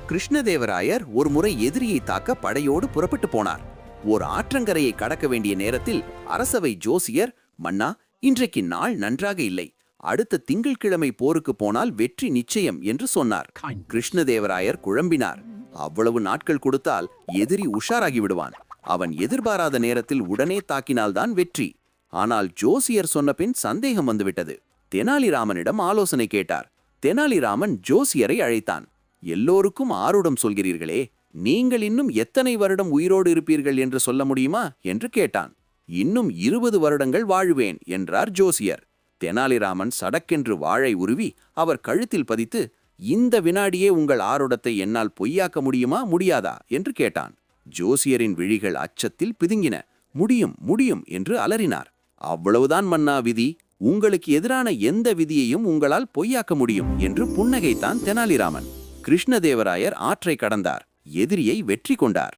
கிருஷ்ணதேவராயர் ஒருமுறை எதிரியை தாக்க படையோடு புறப்பட்டு போனார். ஓர் ஆற்றங்கரையை கடக்க வேண்டிய நேரத்தில் அரசவை ஜோசியர், மன்னா, இன்றைக்கு நாள் நன்றாக இல்லை, அடுத்த திங்கட்கிழமை போருக்கு போனால் வெற்றி நிச்சயம் என்று சொன்னார். கிருஷ்ணதேவராயர் குழம்பினார். அவ்வளவு நாட்கள் கொடுத்தால் எதிரி உஷாராகி விடுவான். அவன் எதிர்பாராத நேரத்தில் உடனே தாக்கினால்தான் வெற்றி. ஆனால் ஜோசியர் சொன்ன பின் சந்தேகம் வந்துவிட்டது. தெனாலிராமனிடம் ஆலோசனை கேட்டார். தெனாலிராமன் ஜோசியரை அழைத்தான். எல்லோருக்கும் ஆருடம் சொல்கிறீர்களே, நீங்கள் இன்னும் எத்தனை வருடம் உயிரோடு இருப்பீர்கள் என்று சொல்ல முடியுமா என்று கேட்டான். இன்னும் 20 வருடங்கள் வாழுவேன் என்றார் ஜோசியர். தெனாலிராமன் சடக்கென்று வாளை உருவி அவர் கழுத்தில் பதித்து, இந்த வினாடியே உங்கள் ஆருடத்தை என்னால் பொய்யாக்க முடியுமா முடியாதா என்று கேட்டான். ஜோசியரின் விழிகள் அச்சத்தில் பிதுங்கின. முடியும் முடியும் என்று அலறினார். அவ்வளவுதான் மன்னா விதி, உங்களுக்கு எதிரான எந்த விதியையும் உங்களால் பொய்யாக்க முடியும் என்று புன்னகைத்தான் தெனாலிராமன். கிருஷ்ணதேவராயர் ஆற்றை கடந்தார். எதிரியை வெற்றி கொண்டார்.